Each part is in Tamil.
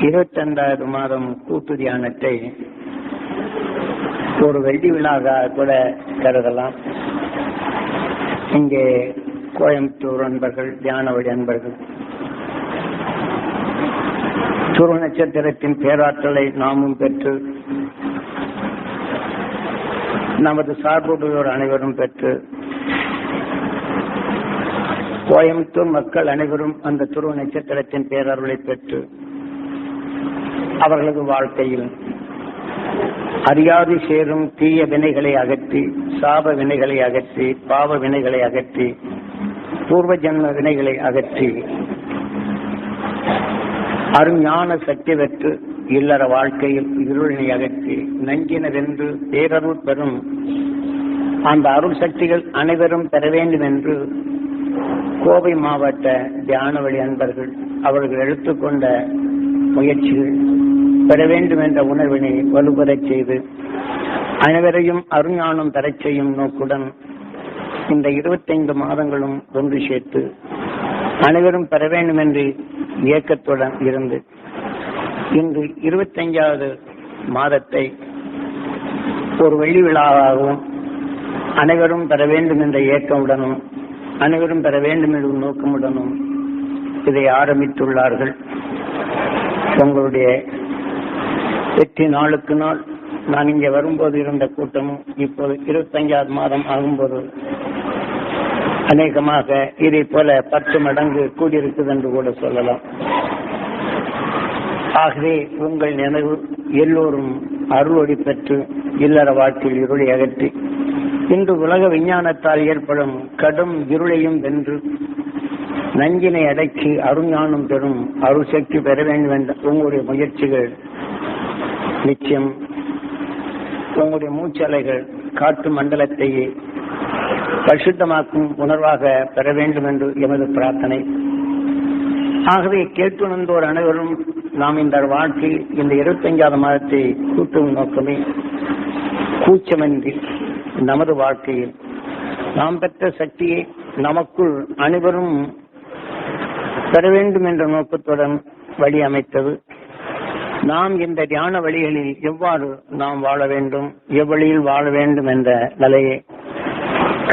22வது மாதம் கூட்டு தியானத்தை ஒரு வெள்ளி விழாக கூட கருதலாம். இங்கே கோயம்புத்தூர் அன்பர்கள், தியான வழி அன்பர்கள் துருவ நட்சத்திரத்தின் பேராற்றலை நாமும் பெற்று, நமது சார்புடையோர் அனைவரும் பெற்று, கோயம்புத்தூர் மக்கள் அனைவரும் அந்த துருவ நட்சத்திரத்தின் பேரருளை பெற்று அவர்களது வாழ்க்கையில் அறியாது சேரும் தீய வினைகளை அகற்றி, சாப வினைகளை அகற்றி, பாவ வினைகளை அகற்றி, பூர்வ ஜன்ம வினைகளை அகற்றி, அருஞான சக்தி பெற்று இல்லற வாழ்க்கையில் இருளினை அகற்றி நஞ்சின வென்று பேரருள் பெறும் அந்த அருள் சக்திகள் அனைவரும் பெற வேண்டும் என்று கோவை மாவட்ட தியான வழி அன்பர்கள் அவர்கள் எடுத்துக்கொண்ட முயற்சிகள் பெற வேண்டும் என்ற உணர்வினை வலுப்பெறச் செய்து அனைவரையும் அருஞானம் பெறச் செய்யும் நோக்குடன் இந்த 25 மாதங்களும் ஒன்று சேர்த்து அனைவரும் பெற வேண்டும் என்று இயக்கத்துடன் இருந்து இன்று 25வது மாதத்தை ஒரு வெள்ளி விழாவாகவும் அனைவரும் பெற வேண்டும் என்ற இயக்கமுடனும் அனைவரும் பெற வேண்டும் என்ற நோக்கமுடனும் இதை ஆரம்பித்துள்ளார்கள். உங்களுடைய வெற்றி நாளுக்கு நாள் நான் இங்கே வரும்போது இருந்த கூட்டமும் இப்போது 25வது மாதம் ஆகும்போது அநேகமாக இதை போல 10 மடங்கு கூடியிருக்குது என்று கூட சொல்லலாம். ஆகவே உங்கள் நினைவு எல்லோரும் அருளொளி பெற்று இல்லற வாழ்க்கையில் இருளை அகற்றி இன்று உலக விஞ்ஞானத்தால் ஏற்படும் கடும் இருளையும் வென்று நஞ்சினை அடக்கி அருஞானம் பெறும் அருள் சக்தி பெற வேண்டும் என்ற உங்களுடைய முயற்சிகள் நிச்சயம் உங்களுடைய மூச்சலைகள் காற்று மண்டலத்தையே பரிசுத்தமாக்கும் உணர்வாக பெற வேண்டும் என்று எமது பிரார்த்தனை. ஆகவே கேட்டுணர்ந்தோர் அனைவரும் நாம் இந்த வாழ்க்கையில் இந்த 25வது மாதத்தை கூட்டும் நோக்கமே கூச்சமின்றி நமது வாழ்க்கையில் நாம் பெற்ற சக்தியை நமக்குள் அனைவரும் பெற வேண்டும் என்ற நோக்கத்துடன் வழி அமைத்தது. நாம் இந்த தியான வழிகளில் எவ்வாறு நாம் வாழ வேண்டும், எவ்வழியில் வாழ வேண்டும் என்ற நிலையை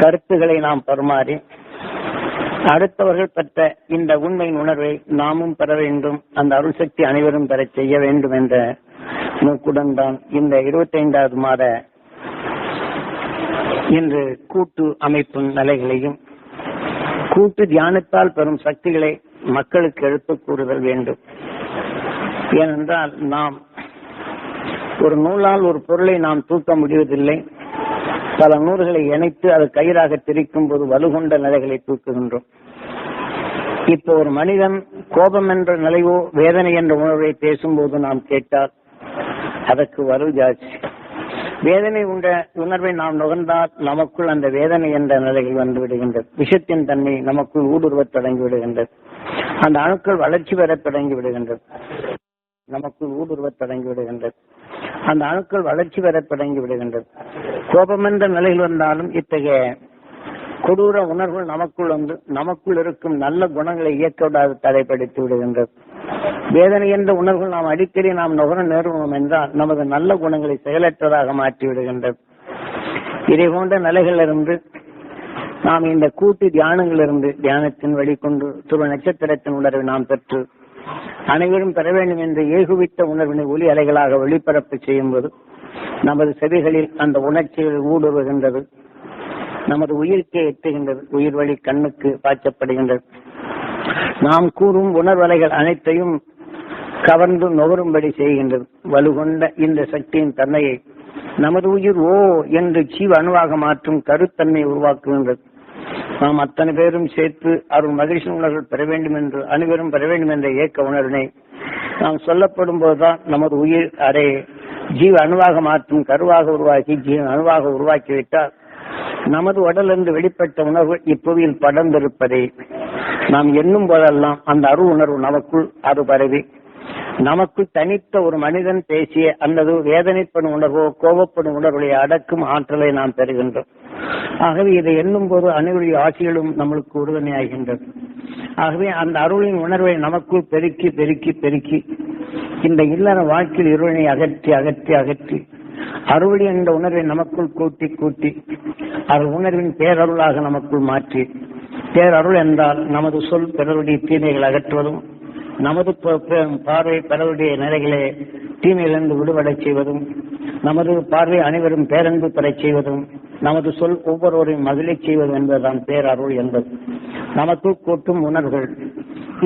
கருத்துக்களை நாம் பரிமாறி அடுத்தவர்கள் பெற்ற இந்த உண்மையின் உணர்வை நாமும் பெற வேண்டும், அந்த அருள் சக்தி அனைவரும் பெற செய்ய வேண்டும் என்ற நோக்குடன் தான் இந்த 25வது மாத இன்று கூட்டு அமைப்பு நிலைகளையும் கூட்டு தியானத்தால் பெறும் சக்திகளை மக்களுக்கு எடுத்துக் கூறுதல் வேண்டும். ஏனென்றால் நாம் ஒரு நூலால் ஒரு பொருளை நாம் தூக்க முடிவதில்லை. பல நூல்களை இணைத்து அது கயிறாக திரிக்கும் போது வலுகொண்ட நிலைகளை தூக்குகின்றோம். இப்போ ஒரு மனிதன் கோபம் என்ற நிலையோ வேதனை என்ற உணர்வை பேசும்போது நாம் கேட்டால் அதற்கு வலு ஜாஸ்தி. வேதனை உண்ட உணர்வை நாம் நுகர்ந்தால் நமக்குள் அந்த வேதனை என்ற நிலையில் வந்து விடுகின்றது. விஷத்தின் தன்மை நமக்குள் ஊடுருவத் தொடங்கி விடுகின்றது. அந்த அணுக்கள் வளர்ச்சி பெற தொடங்கி விடுகின்றது. நமக்குள் ஊடுருவத் தொடங்கி விடுகின்றது. அந்த அணுக்கள் வளர்ச்சி பெற தொடங்கி விடுகின்றது. கோபம் என்ற நிலையில் வந்தாலும் இத்தகைய கொடூர உணர்வு நமக்குள் வந்து நமக்குள் இருக்கும் நல்ல குணங்களை இயக்க விடாது தடைப்படுத்தி விடுகின்றது. வேதனை என்ற உணர்வு நாம் அடிக்கடி நாம் நுகர நேருவோம் என்றால் நமது நல்ல குணங்களை செயலற்றதாக மாற்றி விடுகின்றது. இதை போன்ற நிலைகளிலிருந்து நாம் இந்த கூட்டு தியானங்களிலிருந்து தியானத்தின் வழிகொண்டு துருவ நட்சத்திரத்தின் உணர்வை நாம் பெற்று அனைவரும் பெற வேண்டும் என்ற ஏகுவித்த உணர்வினை ஒலி அலைகளாக ஒளிபரப்பு செய்யும் போது நமது செவிகளில் அந்த உணர்ச்சிகள் ஊடுருவுகின்றது. நமது உயிருக்கே எட்டுகின்றது. உயிர் வழி கண்ணுக்கு பாய்ச்சப்படுகின்றது. நாம் கூறும் உணர்வலைகள் அனைத்தையும் கவர்ந்து நுகரும்படி செய்கின்றது. வலுகொண்ட இந்த சக்தியின் தன்மையை நமது உயிர் ஓ என்று ஜீவ அணுவாக மாற்றும் கருத்தன்மை உருவாக்குகின்றது. நாம் அத்தனை பேரும் சேர்த்து அருள் மகிழ்ச்சி உணர்வுகள் பெற வேண்டும் என்று அனைவரும் பெற வேண்டும் என்ற இயக்க உணர்வினை நாம் சொல்லப்படும் போதுதான் நமது உயிர் அதை ஜீவ அணுவாக மாற்றும் கருவாக உருவாக்கி ஜீவ அணுவாக உருவாக்கிவிட்டால் நமது உடலிருந்து வெளிப்பட்ட உணர்வு இப்புவியில் படர்ந்திருப்பதை நாம் எண்ணும் போதெல்லாம் அந்த அருள் உணர்வு நமக்குள் அது பரவி நமக்குள் தனித்த ஒரு மனிதன் பேசிய அல்லது வேதனைப்படும் உணர்வோ கோபப்படும் உணர்வுகளை அடக்கும் ஆற்றலை நாம் பெறுகின்றோம். ஆகவே இதை எண்ணும் போது அனைவருடைய ஆட்சிகளும் நம்மளுக்கு உறுதுணையாகின்றது. ஆகவே அந்த அருளின் உணர்வை நமக்குள் பெருக்கி பெருக்கி பெருக்கி இந்த இல்லற வாழ்க்கையில் இருளை அகற்றி அகற்றி அகற்றி அருளி என்ற உணர்வை நமக்குள் கூட்டி கூட்டி அருள் உணர்வின் பேரருளாக நமக்குள் மாற்றி, பேரருள் என்றால் நமது சொல் பிறருடைய தீமைகள் அகற்றுவதும், நமது பார்வை பிறருடைய நிலைகளை தீமையிலிருந்து விடுபட செய்வதும், நமது பார்வை அனைவரும் பேரன்பு பெறச் செய்வதும், நமது சொல் ஒவ்வொருவரையும் மகிழச் செய்வதும் என்பதுதான் பேரருள் என்பது. நமக்குள் கூட்டும் உணர்வுகள்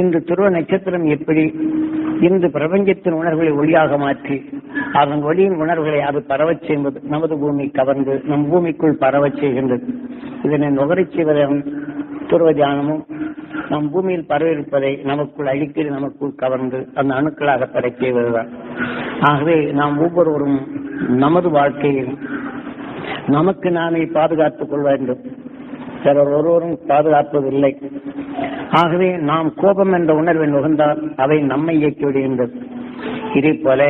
இன்று துருவ நட்சத்திரம் எப்படி இன்று பிரபஞ்சத்தின் உணர்வுகளை ஒளியாக மாற்றி அதன் ஒளியின் உணர்வுகளை அது பரவச் செய்வது நமது பூமி கவர்ந்து நம் பூமிக்குள் பரவச் செய்கின்றது. இதனை நுகரச் செய்வதன் துருவ தியானமும் நம் பூமியில் பரவிருப்பதை நமக்குள் அடிக்கடி நமக்குள் கவர்ந்து அந்த அணுக்களாக பெறச் செய்வதுதான். ஆகவே நாம் ஒவ்வொருவரும் நமது வாழ்க்கையில் நமக்கு நாமே பாதுகாத்துக் கொள்ள வேண்டும். சிலர் ஒருவரும் பாதுகாப்பதில்லை. ஆகவே நாம் கோபம் என்ற உணர்வை நுகர்ந்தால் அவை நம்மை இயக்கி விடுகின்றது. இதே போல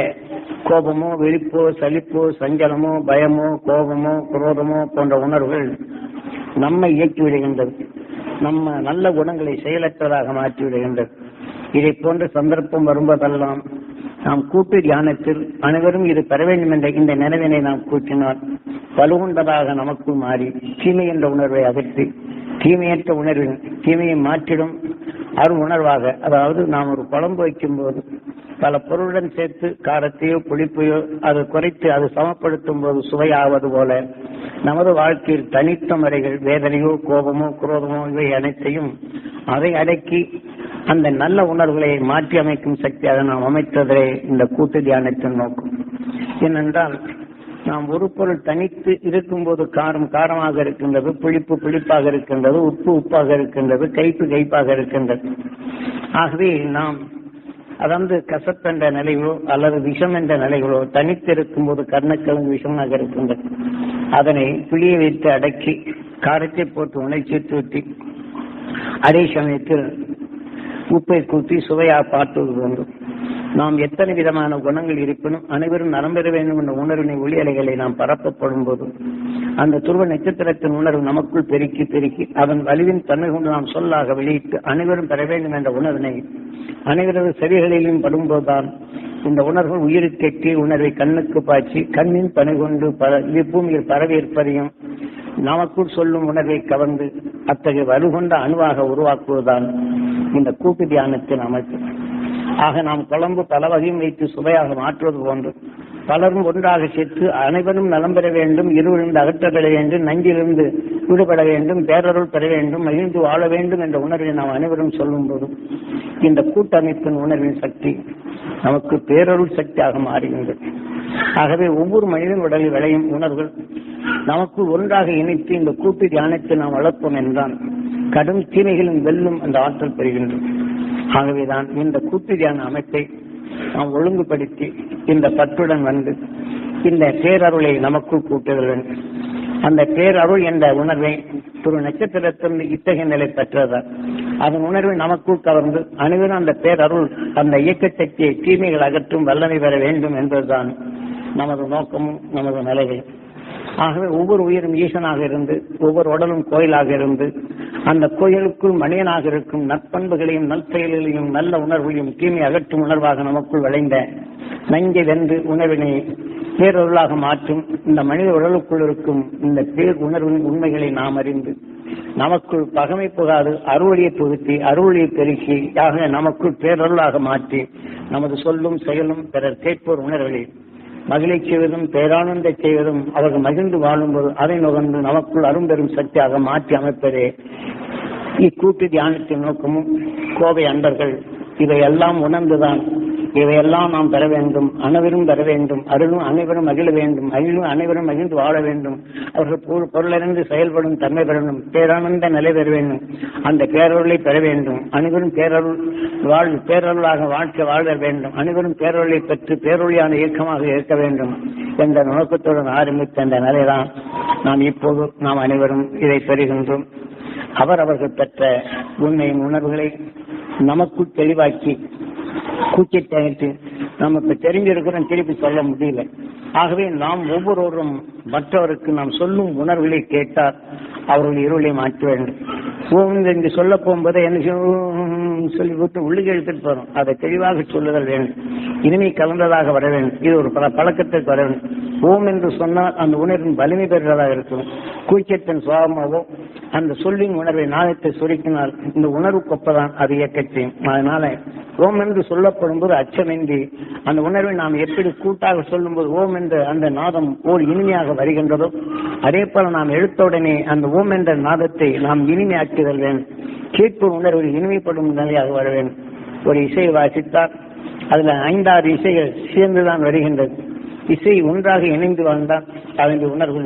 கோபமோ வெறுப்போ சலிப்போ சஞ்சலமோ பயமோ கோபமோ குரோதமோ போன்ற உணர்வுகள் நம்மை இயக்கி விடுகின்றது. நம்ம நல்ல குணங்களை செயலற்றதாக மாற்றி விடுகின்றது. இதை போன்ற சந்தர்ப்பம் வரும்போதெல்லாம் நாம் கூட்டு தியானத்தில் அனைவரும் இது பெற வேண்டும் என்ற இந்த நினைவினை நாம் கூட்டினால் வலுகொண்டதாக நமக்குள் மாறி தீமை என்ற உணர்வை அகற்றி தீமையற்ற உணர்வின் தீமையை மாற்றிடும் அருள் உணர்வாக, அதாவது நாம் ஒரு குழம்பு வைக்கும் போது பல பொருளுடன் சேர்த்து காரத்தையோ புளிப்பையோ அது குறைத்து அது சமப்படுத்தும் போது சுவையாவது போல நமது வாழ்க்கையில் தனித்த முறைகள் வேதனையோ கோபமோ குரோதமோ இவை அனைத்தையும் அதை அடக்கி அந்த நல்ல உணர்வுகளை மாற்றி அமைக்கும் சக்தியாக நாம் அமைத்ததே இந்த கூட்டு தியானத்தின் நோக்கம். ஏனென்றால் நாம் ஒரு பொருள் தனித்து இருக்கும் போது காரம் காரமாக இருக்கின்றது, புளிப்பு புளிப்பாக இருக்கின்றது, உப்பு உப்பாக இருக்கின்றது, கைப்பு கைப்பாக இருக்கின்றது. ஆகவே நாம் அதாவது கசப்பென்ற நிலைகளோ அல்லது விஷம் என்ற நிலைகளோ தனித்திருக்கும் போது கர்ணக்கிழங்கு விஷமாக இருக்கின்றது. அதனை புளியை வைத்து அடக்கி காரத்தை போட்டு உணர்ச்சி ஊற்றி அதே சமயத்தில் உப்பை கூட்டி சுவையாக பார்த்துவது வேண்டும். நாம் எத்தனை விதமான குணங்கள் இருப்பினும் அனைவரும் நலம் பெற வேண்டும் என்ற உணர்வினை ஒளி அலைகளை நாம் பரப்பப்படும் போது அந்த துருவ நட்சத்திரத்தின் உணர்வு நமக்குள் பெருக்கி பெருக்கி அதன் வலிவின் தன்மை கொண்டு நாம் சொல்லாக வெளியிட்டு அனைவரும் பெற வேண்டும் என்ற உணர்வினை அனைவரது செவிகளிலும் படும்போதுதான் இந்த உணர்வு உயிருக்கெட்டி உணர்வை கண்ணுக்கு பாய்ச்சி கண்ணின் பணி கொண்டு பூமியில் பரவி இருப்பதையும் நமக்குள் சொல்லும் உணர்வை கவர்ந்து அத்தகைய வலுகொண்ட அணுவாக உருவாக்குவதுதான் இந்த கூட்டு தியானத்தின் அமைப்பு. ஆக நாம் குழம்பு பல வகையும் வைத்து சுவையாக மாற்றுவது போன்று பலரும் ஒன்றாக சேர்த்து அனைவரும் நலம் பெற வேண்டும், இருவிலிருந்து அகற்றப்பட வேண்டும், நஞ்சிலிருந்து விடுபட வேண்டும், பேரருள் பெற வேண்டும், மகிழ்ந்து வாழ வேண்டும் என்ற உணர்வை நாம் அனைவரும் சொல்லும் போது இந்த கூட்டமைப்பின் உணர்வின் சக்தி நமக்கு பேரருள் சக்தியாக மாறுகின்றது. ஆகவே ஒவ்வொரு மனிதன் உடலில் விளையும் உணர்வுகள் நமக்கு ஒன்றாக இணைத்து இந்த கூட்டு தியானத்தை நாம் வளர்ப்போம் என்றால் கடும் தீமைகளும் வெல்லும் அந்த ஆற்றல் பெறுகின்றோம். ஆகவேதான் இந்த கூட்டு தியான அமைப்பை நாம் ஒழுங்குபடுத்தி இந்த பற்றுடன் வந்து இந்த பேரருளை நமக்குள் கூட்டுதல் வேண்டும். அந்த பேரருள் என்ற உணர்வை ஒரு நட்சத்திரத்திலிருந்து இத்தகைய நிலை பெற்றதால் அதன் உணர்வை நமக்குள் கவர்ந்து அனைவரும் அந்த பேரருள் அந்த இயக்க சக்தியை தீமைகள் அகற்றும் வல்லமை பெற வேண்டும் என்பதுதான் நமது நோக்கமும் நமது நிலைகள். ஆகவே ஒவ்வொரு உயிரும் ஈசனாக இருந்து ஒவ்வொரு உடலும் கோயிலாக இருந்து அந்த கோயிலுக்குள் மனிதனாக இருக்கும் நற்பண்புகளையும் நற்செயல்களையும் நல்ல உணர்வையும் தீமை அகற்றும் உணர்வாக நமக்குள் விளைந்த நஞ்சை வென்று உணர்வினை பேரொருளாக மாற்றும் இந்த மனித உடலுக்குள் இருக்கும் இந்த பேர் உணர்வின் உண்மைகளை நாம் அறிந்து நமக்குள் பகமை புகாது அருளியை புகுத்தி அருளியை பெருக்கி ஆக நமக்குள் பேரொருளாக மாற்றி நமது சொல்லும் செயலும் பிறர் கேட்போர் உணர்வுகளை மகிழை செய்வதும் பேரானந்த செய்வதும் அவர்கள் மகிழ்ந்து வாழும்போது அதை நுகர்ந்து நமக்குள் அரும்பெரும் சக்தியாக மாற்றி அமைப்பதே இக்கூட்டு தியானத்தின் நோக்கமும். கோவை அன்பர்கள் இவையெல்லாம் உணர்ந்துதான் இவையெல்லாம் நாம் பெற வேண்டும், அனைவரும் பெற வேண்டும், அருளும் அனைவரும் மகிழ வேண்டும், அகிலும் அனைவரும் மகிழ்ந்து வாழ வேண்டும், அவர்கள் பொருளிலிருந்து செயல்படும் தன்மை பெற வேண்டும், பேரானந்த நிலை பெற வேண்டும், அந்த பேரருளை பெற வேண்டும், அனைவரும் பேரருளாக வாழ்க்கை வாழ வேண்டும், அனைவரும் பேரருளை பெற்று பேரொழியான இயக்கமாக இருக்க வேண்டும் என்ற நோக்கத்துடன் ஆரம்பித்த அந்த நிலைதான் நாம் இப்போது நாம் அனைவரும் இதை பெறுகின்றோம். அவர்கள் பெற்ற உண்மையின் உணர்வுகளை நமக்குள் தெளிவாக்கி கூச்சத்தை நமக்கு தெரிஞ்சிருக்கிறோம், திருப்பி சொல்ல முடியல. ஆகவே நாம் ஒவ்வொருவரும் மற்றவருக்கு நாம் சொல்லும் உணர்வுகளை கேட்டால் அவர்கள் இருளை மாற்ற வேண்டும். இங்கு சொல்ல போகும்போது என்ன சொல்லி விட்டு உள்ளுக்கு எடுத்துட்டு போறோம். அதை தெளிவாக சொல்லுதல் வேண்டும். இனிமை கலந்ததாக வர வேண்டும். இது ஒரு பழக்கத்திற்கு வர வேண்டும். ஓம் என்று சொன்னால் அந்த உணர்வின் வலிமை பெறுவதாக இருக்கும். கூச்சத்தின் சுவாபமாவோ அந்த சொல்லின் உணர்வை நாதத்தை சுருக்கினால் இந்த உணர்வுக்கு ஒப்பதான் அது இயக்கத்தையும். அதனால ஓம் என்று சொல்லப்படும் போது அச்சமின்றி அந்த உணர்வை நாம் எப்படி கூட்டாக சொல்லும் போது ஓம் என்ற அந்த நாதம் ஓர் இனிமையாக வருகின்றதோ அதே போல நாம் எடுத்தவுடனே அந்த ஓம் என்ற நாதத்தை நாம் இனிமையாக்குதல் வேண்டும். கேட்பு உணர்வு இனிமைப்படும் நிலையாக வர வேண்டும். ஒரு இசையை வாசித்தால் அதுல 5-6 இசைகள் சேர்ந்துதான் வருகின்றது. இசை ஒன்றாக இணைந்து வாழ்ந்தால் அதன் உணர்வு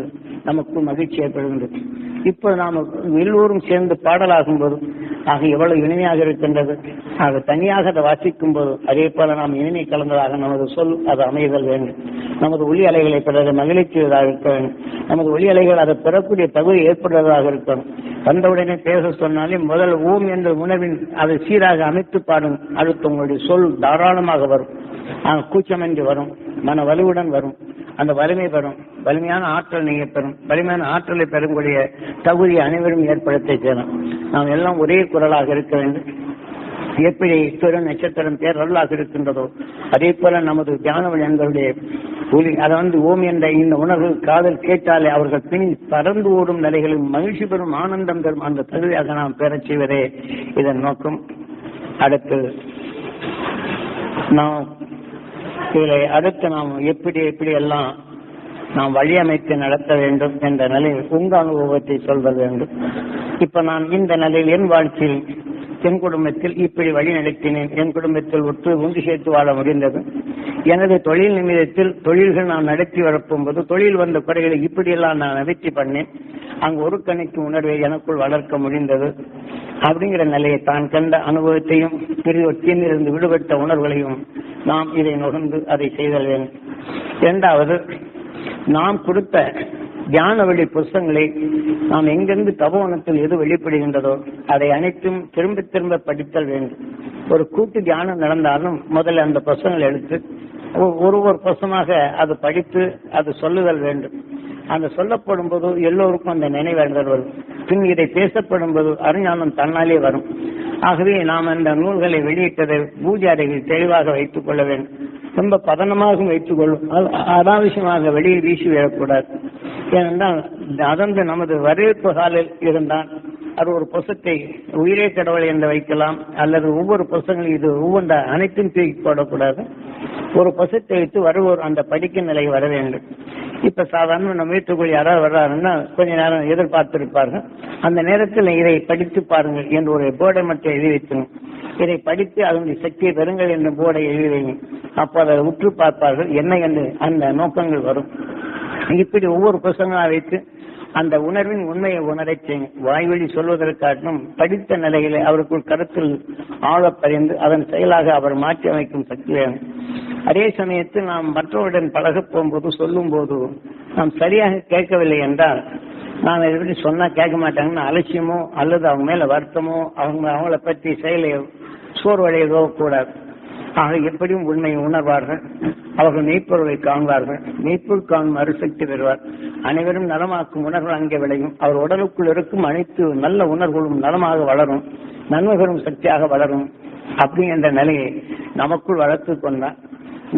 நமக்கு மகிழ்ச்சி ஏற்படுகின்றது. இப்போ நாம் எல்லோரும் சேர்ந்து பாடலாகும் போது ஆக எவ்வளவு இனிமையாக இருக்கின்றது. ஆக தனியாக அதை வாசிக்கும் போது அதே போல நாம் இனிமை கலந்ததாக நமது சொல் அது அமைதல் வேண்டும். நமது ஒளி அலைகளை பெற மகிழ்ச்சியதாக இருக்க வேண்டும். நமது ஒளி அலைகள் அதை பெறக்கூடிய தகுதி ஏற்படுவதாக இருக்கணும். வந்தவுடனே பேச சொன்னாலே முதல் ஓம் என்ற உணர்வின் அதை சீராக அமைத்து பாடும். அடுத்து உங்களுடைய சொல் தாராளமாக வரும். கூச்சமின்றி வரும். மன வலுவுடன் வரும். அந்த வலிமை பெறும். வலிமையான ஆற்றல் நீங்க பெறும். வலிமையான ஆற்றலை பெறக்கூடிய தகுதி அனைவரும் ஏற்படுத்த செய்யலாம். நாம் எல்லாம் ஒரே குரலாக இருக்க வேண்டும். எப்படி திரு நட்சத்திரம் பேரல்லாக இருக்கின்றதோ அதே போல நமது தியானவழி எங்களுடைய ஒளி அதை ஓம் என்ற இந்த உணர்வு காதல் கேட்டாலே அவர்கள் பின் பறந்து ஓடும் நிலைகளில் மகிழ்ச்சி பெறும், ஆனந்தம் பெறும். அந்த தகுதியாக நாம் பெறச் செய்வதே இதன் நோக்கம். அடுத்து நாம் எப்படி எல்லாம் நாம் வழியமைத்து நடத்த வேண்டும் என்ற நிலையில் உங்க அனுபவத்தை சொல்வது வேண்டும். இப்ப நான் இந்த நிலையில் என் வாழ்க்கையில் என் குடும்பத்தில் இப்படி வழி நடத்தினேன். என் குடும்பத்தில் ஒன்று சேர்த்து வாழ முடிந்தது. எனது தொழில் நிமிடத்தில் தொழில்கள் நான் நடத்தி வரப்போகும்போது தொழில் வந்த குறைகளை இப்படியெல்லாம் நான் நிவர்த்தி பண்ணேன். அங்கு ஒரு கணிக்கு உணர்வை எனக்குள் வளர்க்க முடிந்தது. அப்படிங்கிற நிலையை தான் கண்ட அனுபவத்தையும் தீர்ந்திருந்து விடுபட்ட உணர்வுகளையும் நாம் இதை நுகர்ந்து அதை செய்தல் வேண்டும். இரண்டாவது, நாம் கொடுத்த தியான வழி புஸ்தகங்களை நாம் எங்கிருந்து தபோவனத்தில் எது வெளிப்படுகின்றதோ அதை அனைத்தும் திரும்ப திரும்ப படித்தல் வேண்டும். ஒரு கூட்டு தியானம் நடந்தாலும் முதல்ல அந்த புஸ்தகங்களை எடுத்து ஒரு புஸ்தகமாக அது படித்து அது சொல்லுதல் வேண்டும். அந்த சொல்லப்படும் போது எல்லோருக்கும் அந்த நினைவேண்டல் வரும். பின் இதை பேசப்படும் போது அருஞானம் தன்னாலே வரும். ஆகவே நாம் அந்த நூல்களை வெளியிட்டதை பூஜாரிகள் தெளிவாக வைத்துக் கொள்ள வேண்டும். ரொம்ப பதனமாக வைத்துக் கொள்ளும். அனாவசியமாக வெளியே வீசி விடக்கூடாது. ஏனென்றால் அதன்று நமது வரவேற்பு காலில் இருந்தால் அது ஒரு புஸ்தத்தை உயிரே கடவுளை என்று வைக்கலாம். அல்லது ஒவ்வொரு புஸ்தகங்களும் இது ஒவ்வொன்ற அனைத்தும் தூக்கி போடக்கூடாது. ஒரு புஸ்தத்தை வைத்து வருவோர் அந்த படிக்கும் நிலை வர வேண்டும். இப்ப சாதாரண நம்ம வீட்டுக்குள் யாராவது வர்றாருன்னா கொஞ்ச நேரம் எதிர்பார்த்திருப்பார்கள். அந்த நேரத்தில் இதை படித்து பாருங்கள் என்று ஒரு போர்டை மட்டும் எழுதி வைக்கணும். இதை படித்து அதனுடைய சக்தியை பெறுங்கள் என்ற போர்டை எழுதி வைங்க. அப்போ அதை உற்று பார்ப்பார்கள் என்ன என்று அந்த நோக்கங்கள் வரும். இப்படி ஒவ்வொரு புத்தகங்களாக வைத்து அந்த உணர்வின் உண்மையை உணரச் செய்யும். வாய்வழி சொல்வதற்காகவும் படித்த நிலையிலே அவருக்குள் கருத்தில் ஆழப்பறிந்து அதன் செயலாக அவர் மாற்றி அமைக்கும் சக்தி வேணும். அதே சமயத்தில் நாம் மற்றவருடன் பழக போகும்போது சொல்லும் போது நாம் சரியாக கேட்கவில்லை என்றால் நான் இதை பற்றி சொன்னா கேட்க மாட்டாங்கன்னு அலட்சியமோ அல்லது அவங்க மேல வருத்தமோ அவங்கள பற்றி செயலை சோர்வடையதோ கூடாது. ஆக எப்படியும் உண்மையை உணர்வார்கள். அவர்கள் மெய்ப்பொருளை காண்பார்கள். மெய்ப்பொருள் காணும் அருசக்தி பெறுவார். அனைவரும் நலமாக்கும் உணர்வுகள் அங்கே விளையும். அவர் உடலுக்குள் இருக்கும் அனைத்து நல்ல உணர்வுகளும் நலமாக வளரும். நன்மைகளும் சக்தியாக வளரும். அப்படி என்ற நிலையை நமக்குள் வளர்த்து கொண்டார்.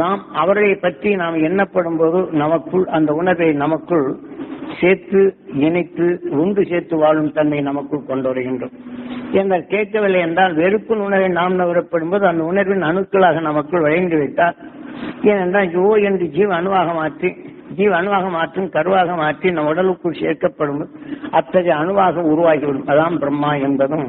நாம் அவரை பற்றி நாம் எண்ணப்படும் போது நமக்குள் அந்த உணர்வை நமக்குள் சேர்த்து இணைத்து ஒன்று சேர்த்து வாழும் தன்மை நமக்குள் கொண்டு வருகின்றோம். என்றால் கேட்கவில்லை என்றால் வெறுப்பின் உணர்வை நாம் நுகரப்படும் போது அந்த உணர்வின் அணுக்களாக நமக்குள் விளைந்து விட்டார். ஏனென்றால் யோ என்று ஜீவ அணுவாக மாற்றும் கருவாக மாற்றி நம் உடலுக்குள் சேர்க்கப்படும் அத்தகைய அணுவாக உருவாகிவிடும். அதான் பிரம்மா என்பதும்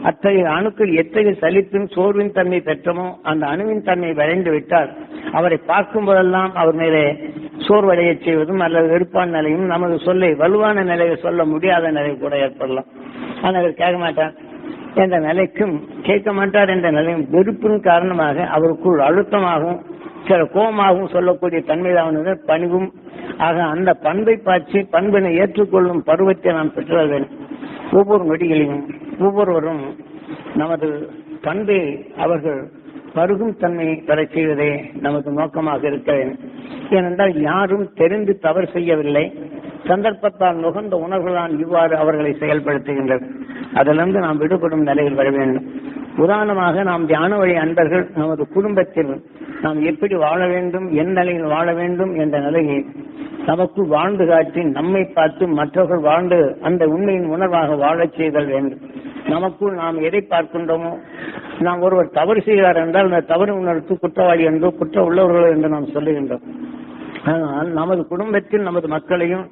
அத்தகைய அணுக்கள் எத்தகைய சலிப்பின் சோர்வின் தன்மை பெற்றமோ அந்த அணுவின் தன்மை விளைந்து விட்டால் அவரை பார்க்கும் போதெல்லாம் அவர் மேலே சோர்வடைய செய்வதும் அல்லது வெறுப்பான நிலையும் நமது சொல்லை வலுவான நிலையை சொல்ல முடியாத நிலை கூட ஏற்படலாம். ஆனால் அவர் கேட்க மாட்டார் என்ற நிலைக்கும் கேட்க மாட்டார் என்ற நிலையும் வெறுப்பின் காரணமாக அவருக்குள் அழுத்தமாகவும் சில கோபமாகவும் சொல்லக்கூடிய தன்மையானது பணிவும். ஆக அந்த பண்பை பாய்ச்சி பண்பினை ஏற்றுக்கொள்ளும் பருவத்தை நாம் பெற்ற வேண்டும். ஒவ்வொரு நொடிகளையும் ஒவ்வொருவரும் நமது பண்பை அவர்கள் பருகும் தன்மையை பெற செய்வதே நமது நோக்கமாக இருக்க வேண்டும். ஏனென்றால் யாரும் தெரிந்து தவறு செய்யவில்லை. சந்தர்ப்பத்தால் நுகர்ந்த உணர்வுதான் இவ்வாறு அவர்களை செயல்படுத்துகின்றது. அதிலிருந்து நாம் விடுபடும் நிலையில் வர வேண்டும். உதாரணமாக நாம் தியான வழி அன்பர்கள் நமது குடும்பத்தில் நாம் எப்படி வாழ வேண்டும், என் நிலையில் வாழ வேண்டும் என்ற நிலையை நமக்குள் வாழ்ந்து காட்டி நம்மை பார்த்து மற்றவர்கள் வாழ்ந்து அந்த உண்மையின் உணர்வாக வாழச் செய்தல் வேண்டும். நமக்குள் நாம் எதை பார்க்கின்றோமோ, நாம் ஒருவர் தவறு செய்கிறார் என்றால் அந்த தவறு உணர்த்து குற்றவாளி என்றோ குற்ற உள்ளவர்களோ என்று நாம் சொல்லுகின்றோம். ஆனால் நமது குடும்பத்தில் நமது மக்களையும்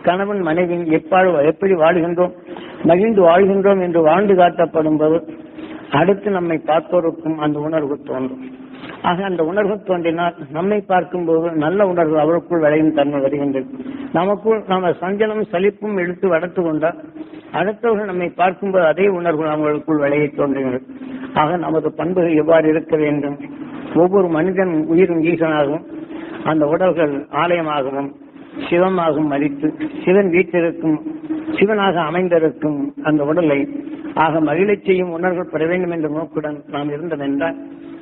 கணவன் மனைவியும் எப்படி வாழ்கின்றோம், மகிழ்ந்து வாழ்கின்றோம் என்று வாழ்ந்து காட்டப்படும் போது அடுத்து நம்மை பார்ப்போருக்கும் அந்த உணர்வு தோன்றும். ஆக அந்த உணர்வு தோன்றினால் நம்மை பார்க்கும்போது நல்ல உணர்வு அவருக்குள் விளையும் தன்மை வருகின்றது. நமக்குள் நம்ம சஞ்சலம் சலிப்பும் எடுத்து வளர்த்து கொண்டால் அடுத்தவர்கள் நம்மை பார்க்கும்போது அதே உணர்வு அவர்களுக்குள் விளைய தோன்றுகிறது. ஆக நமது பண்புகள் எவ்வாறு இருக்க வேண்டும், ஒவ்வொரு மனிதன் உயிரும் ஈசனாகவும் அந்த உடல்கள் ஆலயமாகவும் சிவமாகவும் மதித்து சிவன் வீட்டிற்கும் சிவனாக அமைந்திருக்கும் அந்த உடலை ஆக மகிழச் செய்யும் உணர்வுகள் பெற வேண்டும் என்ற நோக்குடன் நாம் இருந்தோம் என்றால்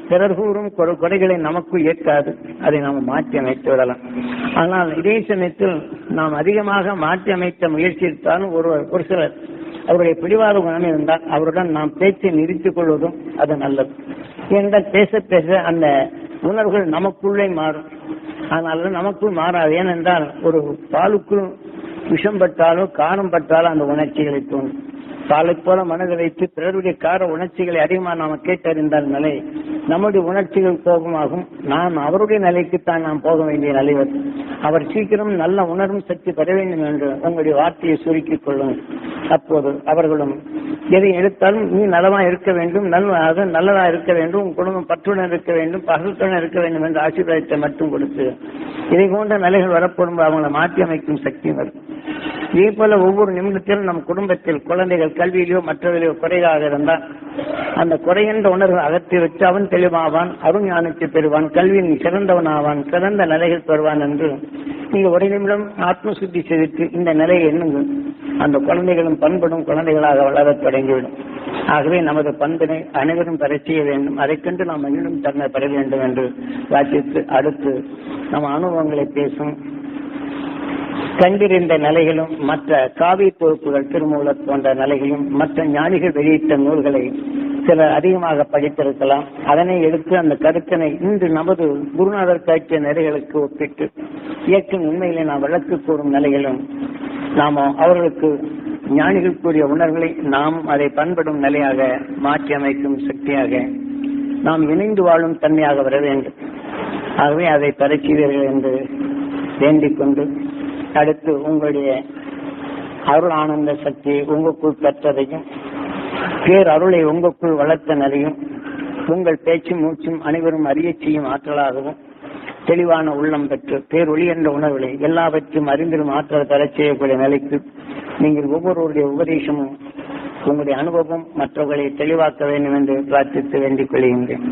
பிறர் கூறும் குறைகளை நமக்குள் ஏற்காது, அதை நாம் மாற்றி அமைத்து விடலாம். ஆனால் இதே சமயத்தில் நாம் அதிகமாக மாற்றி அமைத்த முயற்சி எடுத்தாலும் ஒரு சிலர் அவருடைய பிடிவாத குணம் இருந்தால் அவருடன் நாம் பேச்சை நிறுத்திக் கொள்வதும் அது நல்லது. ஏனென்றால் பேச பேச அந்த உணர்வுகள் நமக்குள்ளே மாறும். அதனால நமக்குள் மாறாது. ஏனென்றால் ஒரு பாலுக்குள் விஷம் பட்டாலோ காரம் பட்டாலோ அந்த உணர்ச்சிகளை தோன்றும். பாலை போல மனதை வைத்து பிறருடைய கார உணர்ச்சிகளை அதிகமாக நாம் கேட்டறிந்தால் நிலை நம்முடைய உணர்ச்சிகள் கோபமாகும். நாம் அவருடைய நிலைக்குத்தான் நாம் போக வேண்டிய நிலை வரும். அவர் சீக்கிரம் நல்ல உணர்வும் சக்தி பெற வேண்டும் என்று உங்களுடைய வார்த்தையை சுருக்கிக் கொள்ளுங்கள். அப்போது அவர்களும் எதை எடுத்தாலும் நீ நலமா இருக்க வேண்டும், நல்லதா இருக்க வேண்டும், உன் குடும்பம் பற்றுடன் இருக்க வேண்டும், பகலுடன் இருக்க வேண்டும் என்ற ஆசீர்வாதத்தை மட்டும் கொடுத்து இதை போன்ற நிலைகள் வரப்படும் அவங்களை மாற்றி அமைக்கும் சக்தி வரும். இதே போல ஒவ்வொரு நிமிடத்திலும் நம் குடும்பத்தில் குழந்தைகள் கல்வியிலோ மற்றவர்களோ குறையாக இருந்தால் அந்த குறைகின்ற உணர்வு அகற்றி வச்சு அவன் தெளிவாவான், அருண் ஞானத்தை பெறுவான், கல்வியின் சிறந்தவன் ஆவான், சிறந்த நிலைகள் பெறுவான் என்று நீங்கள் ஒரு நிமிடம் ஆத்ம சுத்தி செய்து இந்த நிலையை எண்ணுங்கள். அந்த குழந்தைகளும் பண்படும் குழந்தைகளாக வளரத் தொடங்கிவிடும். ஆகவே நமது பண்பினை அனைவரும் பெற செய்ய வேண்டும். அதைக் கண்டு நாம் மீண்டும் தன்னை பெற வேண்டும் என்று வாசித்து அடுத்து நம் அனுபவங்களை பேசும். கண்டிருந்த நிலைகளும் மற்ற காவிய தொகுப்புகள் திருமூலர் போன்ற நிலைகளும் மற்ற ஞானிகள் வெளியிட்ட நூல்களை சிலர் அதிகமாக படித்திருக்கலாம். அதனை எடுத்து அந்த கருத்தினை இன்று நமது குருநாதர் காட்டிய நிலைகளுக்கு ஒப்பிட்டு இயற்கை உண்மையிலே நாம் விளக்கு கூறும் நிலைகளும் நாம அவர்களுக்கு ஞானிகள் கூறிய உணர்வுகளை நாம் அதை பண்படும் நிலையாக மாற்றி அமைக்கும் சக்தியாக நாம் இணைந்து வாழும் தன்மையாக வர வேண்டும். ஆகவே அதை பரீட்சீவர்கள் என்று வேண்டிக் கொண்டு அடுத்து உங்களுடைய அருள் ஆனந்த சக்தி உங்களுக்குள் பெற்றதையும் பேர் அருளை உங்களுக்குள் வளர்த்த நிலையும் உங்கள் பேச்சும் மூச்சும் அனைவரும் அறிய செய்யும் ஆற்றலாகவும் தெளிவான உள்ளம் பெற்று பேரொளி என்ற உணர்வுகளை எல்லாவற்றையும் அறிந்திடும் ஆற்றல் பெறச் செய்யக்கூடிய நிலைக்கு நீங்கள் ஒவ்வொருவருடைய உபதேசமும் உங்களுடைய அனுபவம் மற்றவர்களை தெளிவாக்க வேண்டும் என்று பிரார்த்தித்து வேண்டிக் கொள்கின்றேன்.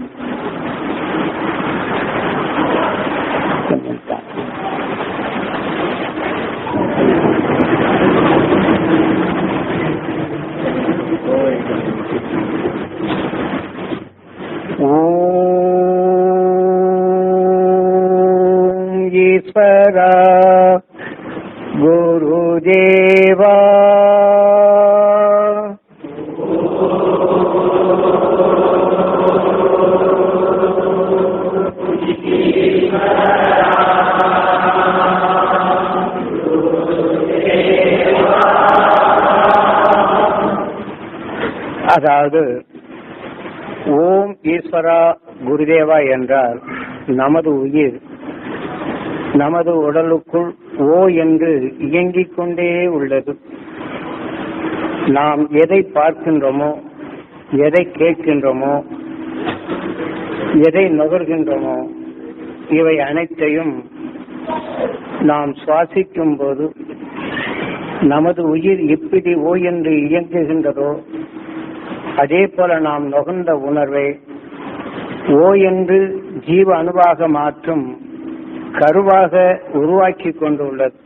ஈஸ்வரா குருதேவா அதாவது ஓம் ஈஸ்வரா குருதேவா என்றால் நமது உயிர் நமது உடலுக்குள் ஓ என்று இயங்கிக் கொண்டே உள்ளது. நாம் எதை பார்க்கின்றோமோ, எதை கேட்கின்றோமோ, எதை நுகர்கின்றோமோ இவை அனைத்தையும் நாம் சுவாசிக்கும் போது நமது உயிர் எப்படி ஓ என்று இயங்குகின்றதோ அதே போல நாம் நுகர்ந்த உணர்வை ஓ என்று ஜீவ அணுவாக மாற்றும் கருவாக உருவாக்கி கொண்டுள்ளது.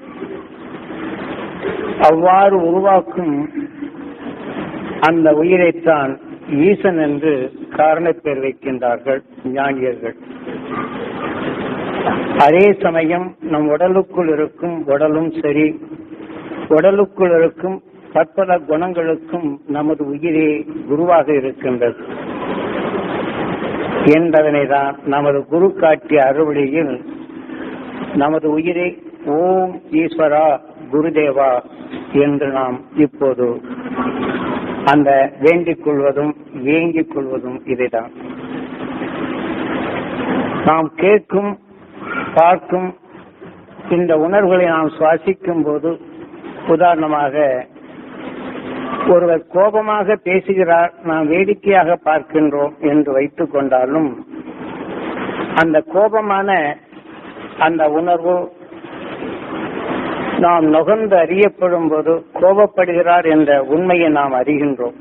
அவ்வாறு உருவாக்கும் அந்த உயிரைத்தான் ஈசன் என்று காரணப்பேர் வைக்கின்றார்கள் ஞானியர்கள். அதே சமயம் நம் உடலுக்குள் இருக்கும் உடலும் சரி, உடலுக்குள் இருக்கும் பற்பல குணங்களுக்கும் நமது உயிரே குருவாக இருக்கின்றது. என்பதனை தான் நமது குரு காட்டிய அறுவடையில் நமது உயிரை ஓம் ஈஸ்வரா குருதேவா என்று நாம் இப்போது அந்த வேண்டிக் கொள்வதும் வேங்கிக் கொள்வதும் இதைதான். நாம் கேட்கும் பார்க்கும் இந்த உணர்வுகளை நாம் சுவாசிக்கும் போது, உதாரணமாக ஒருவர் கோபமாக பேசுகிறார், நாம் வேடிக்கையாக பார்க்கின்றோம் என்று வைத்துக் கொண்டாலும் அந்த கோபமான அந்த உணர்வு நாம் நுகர்ந்து அறியப்படும் போது கோபப்படுகிறார் என்ற உண்மையை நாம் அறிகின்றோம்.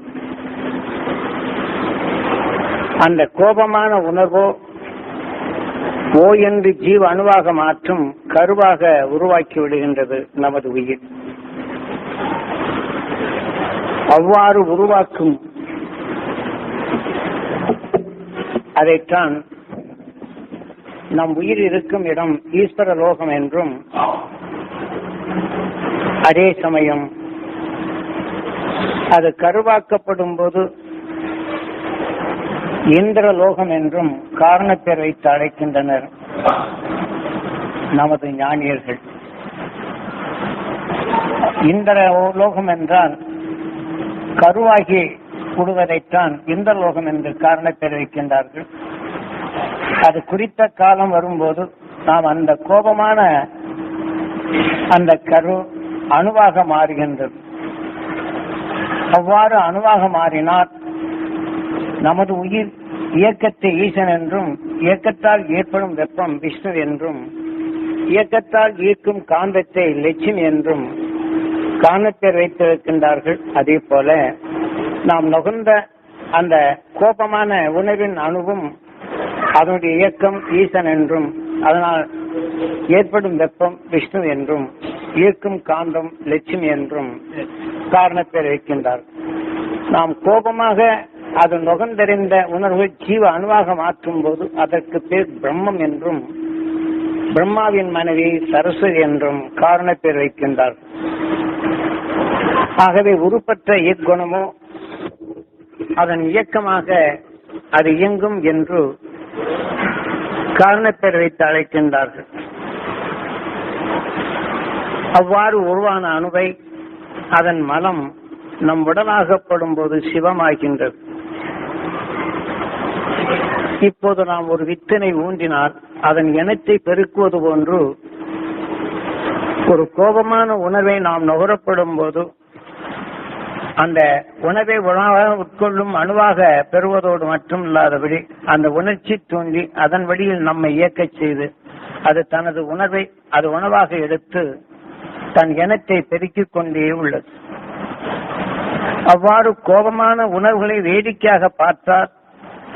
அந்த கோபமான உணர்வோ ஓ என்று ஜீவ அணுவாக மாற்றும் கருவாக உருவாக்கி விடுகின்றது நமது உயிர். அவ்வாறு உருவாக்கும் அதைத்தான் நம் உயிர் இருக்கும் இடம் ஈஸ்வர லோகம் என்றும், அதே சமயம் அது கருவாக்கப்படும் போது இந்திர லோகம் என்றும் காரணப்பேர் வைத்து அழைக்கின்றனர் நமது ஞானியர்கள். இந்திர லோகம் என்றால் கருவாகி கூடுவதைத்தான் இந்திர லோகம் என்று காரணப்பேர் வைக்கின்றார்கள். அது குறித்த காலம் வரும்போது நாம் அந்த கோபமான அந்த கரு அணுவாக மாறுகின்றது. அவ்வாறு அணுவாக மாறினால் நமது உயிர் இயக்கத்தை ஈசன் என்றும், இயக்கத்தால் ஏற்படும் வெப்பம் விஷ்ணு என்றும், இயக்கத்தால் ஈர்க்கும் காந்தத்தை லட்சுமி என்றும் காரணப்பேர் வைத்திருக்கின்றார்கள். அதே போல நாம் நுகர்ந்த அந்த கோபமான உணர்வின் அணுவும் அதனுடைய இயக்கம் ஈசன் என்றும், அதனால் ஏற்படும் வெப்பம் விஷ்ணு என்றும், ஈர்க்கும் காந்தம் லட்சுமி என்றும் காரணப்பேர் வைக்கின்றார். நாம் கோபமாக அது நுகர்ந்தறிந்த உணர்வு ஜீவ அணுவாக மாற்றும் போது அதற்கு பேர் பிரம்மம் என்றும், பிரம்மாவின் மனைவி சரஸ்வதி என்றும் காரணப்பேர் வைக்கின்றார். ஆகவே உருப்பற்ற இயக்குணமோ அதன் இயக்கமாக அது இயங்கும் என்று காரணப்பேர் வைத்து அழைக்கின்றார்கள். அவ்வாறு உருவான அணுவை அதன் மலம் நம் உடலாகப்படும் போது சிவமாகின்றது. இப்போது நாம் ஒரு வித்தினை ஊன்றினால் அதன் இனத்தை பெருக்குவது போன்று ஒரு கோபமான உணர்வை நாம் நுகரப்படும் போது அந்த உணவை உணவாக உட்கொள்ளும் அணுவாக பெறுவதோடு மட்டும் இல்லாதபடி அந்த உணர்ச்சி தூண்டி அதன் வழியில் நம்மை இயக்கச் செய்து அது தனது உணர்வை அது உணவாக எடுத்து தன் இனத்தை பெருக்கிக் கொண்டே உள்ளது. அவ்வாறு கோபமான உணர்வுகளை வேடிக்கையாக பார்த்தால்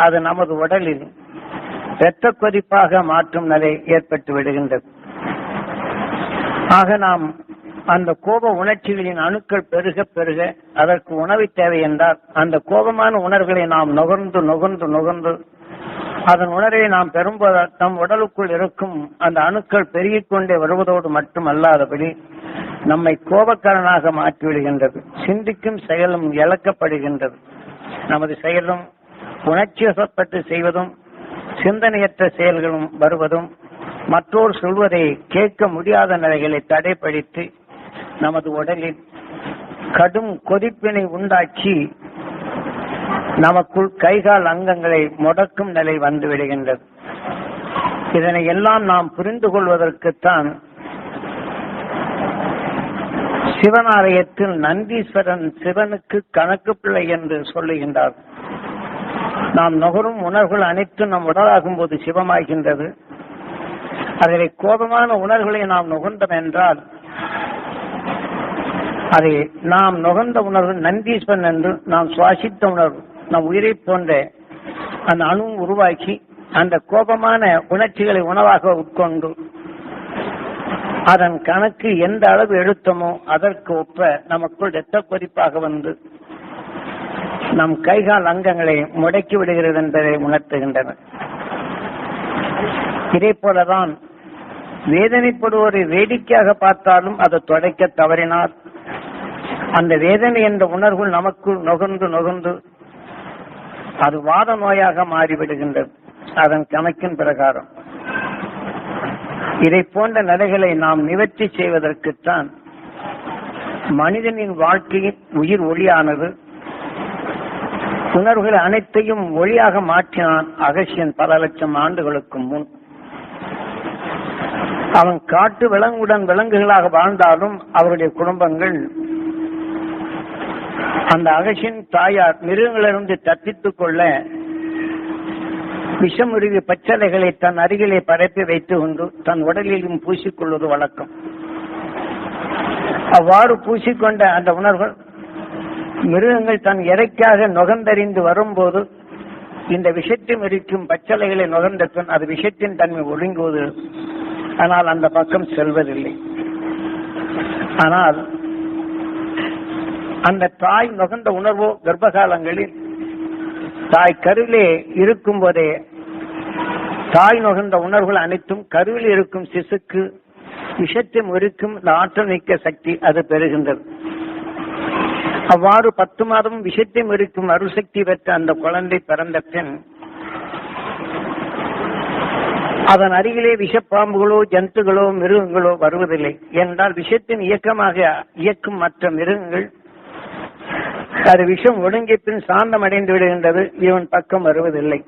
அது நமது உடலில் இரத்த கொதிப்பாக மாற்றும் நிலை ஏற்பட்டு விடுகின்றது. ஆக நாம் அந்த கோப உணர்ச்சிகளின் அணுக்கள் பெருக பெருக அதற்கு உணவு தேவை என்றால் அந்த கோபமான உணர்வுகளை நாம் நுகர்ந்து நுகர்ந்து நுகர்ந்து அதன் உணர்வை நாம் பெறும்போது நம் உடலுக்குள் இருக்கும் அந்த அணுக்கள் பெருகிக் கொண்டே வருவதோடு மட்டும் அல்லாதபடி நம்மை கோபக்காரனாக மாற்றிவிடுகின்றது. சிந்திக்கும் செயலும் இழக்கப்படுகின்றது. நமது செயலும் உணர்ச்சி வசப்பட்டு செய்வதும் சிந்தனையற்ற செயல்களும் வருவதும் மற்றோர் சொல்வதை கேட்க முடியாத நிலைகளை தடைப்படுத்தி நமது உடலில் கடும் கொதிப்பினை உண்டாக்கி நமக்குள் கைகால் அங்கங்களை முடக்கும் நிலை வந்து விடுகின்றது. இதனை எல்லாம் நாம் புரிந்து கொள்வதற்குத்தான் சிவனாலயத்தில் நந்தீஸ்வரன் சிவனுக்கு கணக்கு பிள்ளை என்று சொல்லுகின்றார். நாம் நுகரும் உணர்வுகள் அனைத்தும் நம் உடலாகும் போது சிவமாகின்றது. அதிலே கோபமான உணர்வுகளை நாம் நுகர்ந்தோம் என்றால் அதை நாம் நுகர்ந்த உணர்வு நந்தீஸ்வரன் என்று நாம் சுவாசித்த உணர்வு நம் உயிரை போன்ற அந்த அணு உருவாக்கி அந்த கோபமான உணர்ச்சிகளை உணவாக உட்கொண்டு அதன் கணக்கு எந்த அளவு எடுத்தோமோ அதற்கு ஒப்ப நமக்குள் இரத்த கொதிப்பாக வந்து நம் கைகால் அங்கங்களை முடக்கி விடுகிறது என்பதை உணர்த்துகின்றனர். இதே போலதான் வேதனைப்படுவோரை வேடிக்கையாக பார்த்தாலும் அதை தொடைக்க தவறினார் அந்த வேதனை என்ற உணர்வு நமக்குள் நுகர்ந்து நுகர்ந்து அது வாத நோயாக மாறிவிடுகின்றது. அதன் கணக்கின் பிரகாரம். இதை போன்ற நிலைகளை நாம் நிவர்த்தி செய்வதற்குத்தான் மனிதனின் வாழ்க்கையின் உயிர் ஒளியானது உணர்வுகள் அனைத்தையும் ஒளியாக மாற்றினான் அகசியன் பல லட்சம் ஆண்டுகளுக்கு முன். அவன் காட்டு விலங்குடன் விலங்குகளாக வாழ்ந்தாலும் அவருடைய குடும்பங்கள் அந்த அகசியன் தாயார் மிருகங்களிலிருந்து தப்பித்துக் கொள்ள விஷமுருவி பச்சளைகளை தன் அருகிலே பரப்பி வைத்துக் கொண்டு தன் உடலிலும் பூசிக்கொள்வது வழக்கம். அவ்வாறு பூசிக்கொண்ட அந்த உணர்வுகள் மிருகங்கள் தன் இறைக்காக நுகர்ந்தறிந்து வரும்போது இந்த விஷத்தை மறிக்கும் பச்சளைகளை நுகர்ந்த பின் அது விஷத்தின் தன்மை ஒழுங்குவது. ஆனால் அந்த பக்கம் செல்வதில்லை. ஆனால் அந்த தாய் நுகர்ந்த உணர்வோ கர்ப்பகாலங்களில் தாய் கருவிலே இருக்கும் போதே தாய் நுகர்ந்த உணர்வுகள் அனைத்தும் கருவில் இருக்கும் சிசுக்கு விஷத்தை முறிக்கும் ஆற்றல் மிக்க சக்தி அது பெறுகின்றது. அவ்வாறு 10 மாதம் விஷத்தை முறிக்கும் அருசக்தி பெற்ற அந்த குழந்தை பிறந்த பின் அதன் அருகிலே விஷப்பாம்புகளோ ஜந்துகளோ மிருகங்களோ வருவதில்லை. என்றால் விஷத்தின் இயக்கமாக இயக்கும் மற்ற மிருகங்கள் அது விஷம் ஒடுங்கிய பின் சாந்தம் அடைந்து விடுகின்றது. இவன் பக்கம் வருவதில்லை.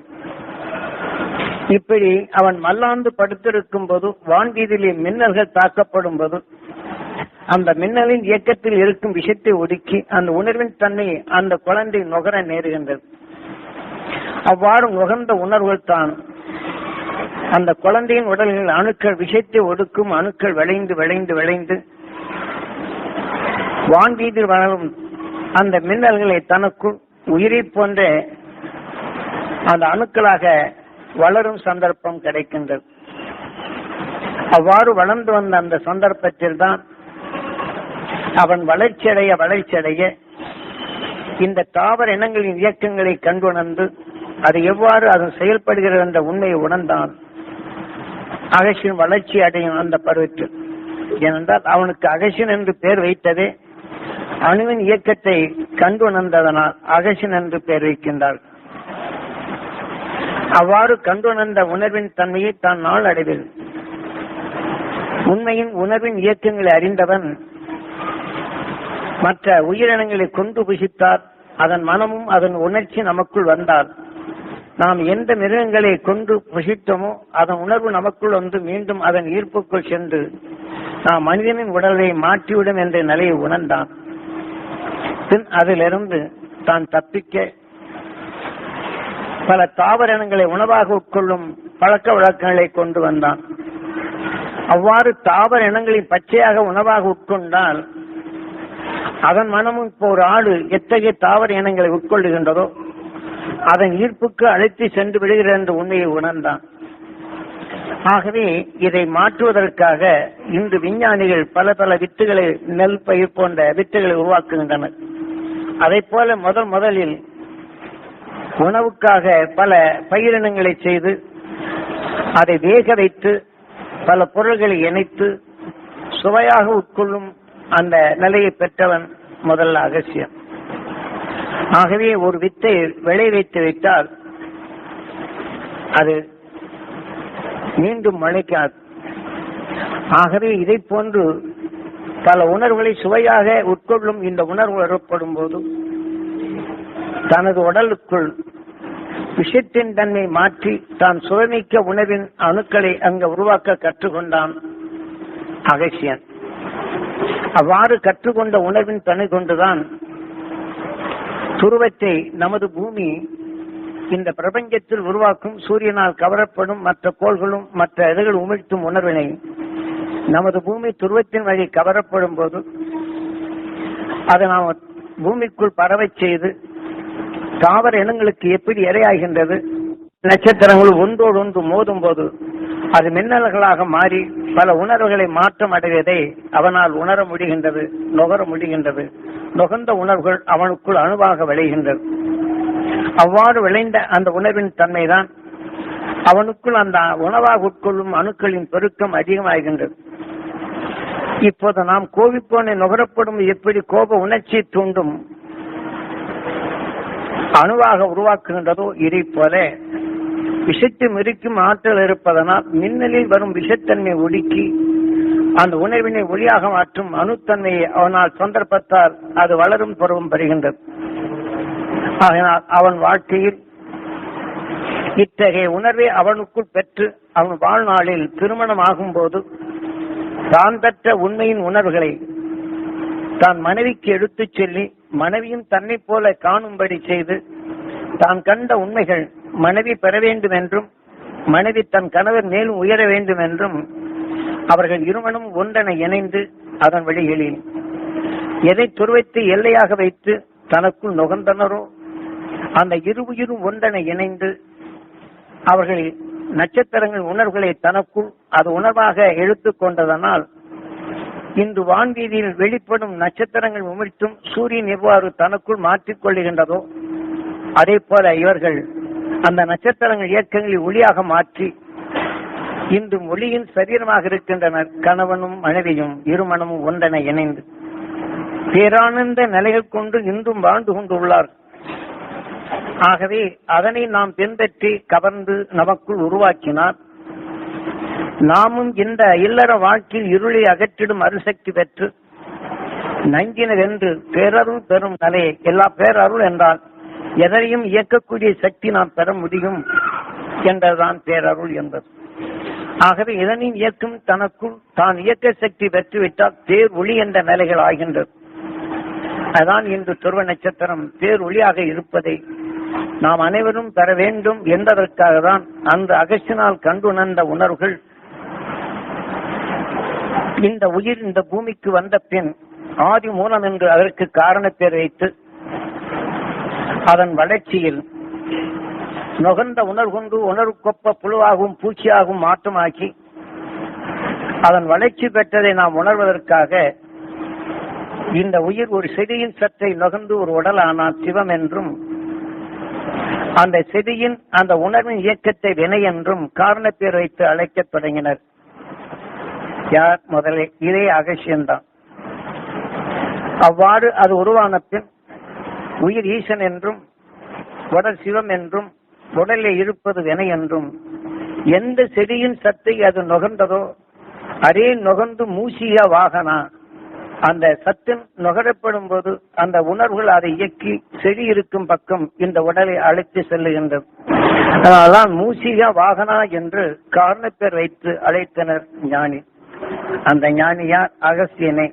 இப்படி அவன் மல்லாந்து படுத்திருக்கும் போது வான்வீதியிலே மின்னல்கள் தாக்கப்படும் போது அந்த மின்னலின் இயக்கத்தில் இருக்கும் விஷத்தை ஒடுக்கி அந்த உணர்வின் தன்மை அந்த குழந்தை நுகர நேருகின்றது. அவ்வாறு நுகர்ந்த உணர்வுகள் தான் அந்த குழந்தையின் உடல்களில் அணுக்கள் விஷத்தை ஒடுக்கும் அணுக்கள் விளைந்து விளைந்து விளைந்து வான்வீதியில் வளரும் அந்த மின்னல்களை தனக்குள் உயிரை போன்ற அந்த அணுக்களாக வளரும் சந்தர்ப்பம் கிடைக்கின்றது. அவ்வாறு வளர்ந்து வந்த அந்த சந்தர்ப்பத்தில் தான் அவன் வளர்ச்சியடைய இந்த தாவர இனங்களின் இயக்கங்களை கண்டுணர்ந்து அது எவ்வாறு அது செயல்படுகிறது என்ற உண்மையை உணர்ந்தான் அகசியன் வளர்ச்சி அடையும் அந்த பருவத்தில். ஏனென்றால் அவனுக்கு அகசியன் என்று பெயர் வைத்ததே அணுவின் இயக்கத்தை கண்டுணர்ந்ததனால் அகசியன் என்று பெயர் வைக்கின்றார். அவ்வாறு கண்டுணர்ந்த உணர்வின் தன்மையை தான் நாளடைவில் உண்மையின் உணர்வின் இயக்கங்களை அறிந்தவன் மற்ற உயிரினங்களை கொண்டு புசித்தார். அதன் மனமும் அதன் உணர்ச்சி நமக்குள் வந்தால் நாம் எந்த மிருகங்களை கொண்டு புசித்தோமோ அதன் உணர்வு நமக்குள் வந்து மீண்டும் அதன் ஈர்ப்புக்குள் சென்று நாம் மனிதனின் உடலை மாற்றிவிடும் என்ற நிலையை உணர்ந்தான். பின் அதிலிருந்து தான் தப்பிக்க பல தாவர இனங்களை உணவாக உட்கொள்ளும் பழக்க வழக்கங்களை கொண்டு வந்தான். அவ்வாறு தாவர இனங்களின் பச்சையாக உணவாக உட்கொண்டால் அதன் மனமும் இப்போ ஒரு ஆடு எத்தகைய தாவர இனங்களை உட்கொள்ளுகின்றதோ அதன் ஈர்ப்புக்கு அழைத்து சென்று விடுகிறது என்ற உண்மையை உணர்ந்தான். ஆகவே இதை மாற்றுவதற்காக இன்று விஞ்ஞானிகள் பல பல வித்துகளை நெல் பயிர் போன்ற வித்துகளை உருவாக்குகின்றனர். அதை போல முதலில் உணவுக்காக பல பயிரினங்களை செய்து அதை வேக வைத்து பல பொருள்களை இணைத்து சுவையாக உட்கொள்ளும் அந்த நிலையை பெற்றவன் முதல் அகசியன். ஆகவே ஒரு வித்தை விளை வைத்து வைத்தால் அது மீண்டும் முளைக்காது. ஆகவே இதை போன்று பல உணர்வுகளை சுவையாக உட்கொள்ளும் இந்த உணர்வு ஏற்படும் போது தனது உடலுக்குள் விஷத்தின் தன்மை மாற்றி தான் சுவைமிக்க உணவின் அணுக்களை அங்கு உருவாக்க கற்றுக்கொண்டான் அகசியன். அவ்வாறு கற்றுக்கொண்ட உணர்வின் தன்மை கொண்டுதான் துருவத்தை நமது பூமி இந்த பிரபஞ்சத்தில் உருவாக்கும் சூரியனால் கவரப்படும் மற்ற கோள்களும் மற்ற எதிர்கள் உமிழ்த்தும் உணர்வினை நமது பூமி துருவத்தின் வழி கவரப்படும் போது அதை நாம் பூமிக்குள் பரவச் செய்து தாவர இனங்களுக்கு எப்படி இரையாகின்றது, நட்சத்திரங்கள் ஒன்றோடு ஒன்று மோதும் போது அது மின்னல்களாக மாறி பல உணர்வுகளை மாற்றம் அடைவதை அவனால் உணர முடிகின்றது, நுகர முடிகின்றது. நுகர்ந்த உணர்வுகள் அவனுக்குள் அணுவாக விளைகின்றது. அவ்வாறு விளைந்த அந்த உணர்வின் தன்மைதான் அவனுக்குள் அந்த உணவாக உட்கொள்ளும் அணுக்களின் பெருக்கம் அதிகமாகின்றது. இப்போது நாம் கோபிப்போனை நுகரப்படும் எப்படி கோப உணர்ச்சியை தூண்டும் அணுவாக உருவாக்குகின்றதோ இதை போல விஷத்தை மெரிக்கும் ஆற்றல் இருப்பதனால் மின்னலில் வரும் விஷத்தன்மை ஒடுக்கி அந்த உணர்வினை ஒளியாக மாற்றும் அணுத்தன்மையை அவனால் சந்தர்ப்பத்தால் அது வளரும் பருவம் பெறுகின்றது. ஆகையினால் அவன் வாழ்க்கையில் இத்தகைய உணர்வை அவனுக்குள் பெற்று அவன் வாழ்நாளில் திருமணம் ஆகும் போது தான் பெற்ற உண்மையின் உணர்வுகளை தான் மனைவிக்கு எடுத்துச் சொல்லி மனைவியும் தன்னை போல காணும்படி செய்து தான் கண்ட உண்மைகள் மனைவி பெற வேண்டும் என்றும் மனைவி தன் கணவர் மேலும் உயர வேண்டும் என்றும் அவர்கள் இருமனும் ஒன்றென இணைந்து அதன் வழிகளில் எதை துருவைத்து எல்லையாக வைத்து தனக்குள் நுகர்ந்தனரோ அந்த இருவுயிரும் ஒன்றென இணைந்து அவர்கள் நட்சத்திரங்கள் உணர்வுகளை தனக்குள் அது உணர்வாக எடுத்துக் கொண்டதனால் இன்று வான்வீதியில் வெளிப்படும் நட்சத்திரங்கள் உமிழ்த்தும் சூரியன் எவ்வாறு தனக்குள் மாற்றிக் கொள்ளுகின்றதோ அதே போல இவர்கள் அந்த நட்சத்திரங்கள் இயக்கங்களை ஒளியாக மாற்றி இன்று ஒளியின் சரீரமாக இருக்கின்றனர். கணவனும் மனைவியும் இருமனமும் ஒன்றென இணைந்து பேரானந்த நிலைகள் கொண்டு இன்றும் வாழ்ந்து கொண்டுள்ளார். ஆகவே அதனை நாம் பின்பற்றி கவர்ந்து நமக்குள் உருவாக்கினார். நாமும் இந்த இல்லற வாழ்க்கையில் இருளை அகற்றிடும் அருசக்தி பெற்று நஞ்சினர் என்று பேரருள் பெறும் நிலையை, எல்லா பேரருள் என்றால் எதனையும் இயக்கக்கூடிய சக்தி நாம் பெற முடியும் என்றதான் பேரருள் என்பது. ஆகவே இதனையும் இயக்கும் தனக்குள் தான் இயக்க சக்தி பெற்றுவிட்டால் பேர் ஒளி என்ற நிலைகள் ஆகின்றது. அதான் இன்று துருவ நட்சத்திரம் பேர் ஒளியாக இருப்பதை நாம் அனைவரும் பெற வேண்டும் என்பதற்காக தான் அந்த அகஸ்டினால் கண்டுணர்ந்த உணர்வுகள் இந்த உயிர் இந்த பூமிக்கு வந்த பின் ஆதி மூலம் என்று அதற்கு காரண பேர் வைத்து அதன் வளர்ச்சியில் நுகர்ந்த உணர்வுண்டு உணர்வுக்கொப்ப புழுவாகவும் பூச்சியாகவும் மாற்றமாக்கி அதன் வளர்ச்சி பெற்றதை நாம் உணர்வதற்காக இந்த உயிர் ஒரு செடியின் சற்றை நுகர்ந்து ஒரு உடல் ஆனால் சிவம் என்றும் அந்த செடியின் அந்த உணர்வின் இயக்கத்தை வினை என்றும் காரண பேர் வைத்து அழைக்கத் தொடங்கினர். யார் முதலில்? இதே அகசியன்தான். அவ்வாறு அது உருவான பின் உயிர் ஈசன் என்றும் உடல் சிவம் என்றும் உடலில் இருப்பது வினை என்றும் எந்த செடியின் சத்தை அது நுகர்ந்ததோ அதே நுகர்ந்து மூசிய வாகனா அந்த சத்தின் நுகரப்படும் போது அந்த உணர்வுகள் அதை இயக்கி செடி இருக்கும் பக்கம் இந்த உடலை அழைத்து செல்லுகின்றது. அதனால்தான் மூசிக வாகனா என்று காரணப்பேர் வைத்து அழைத்தனர் ஞானி. அந்த ஞானியார் அகஸ்தியனை.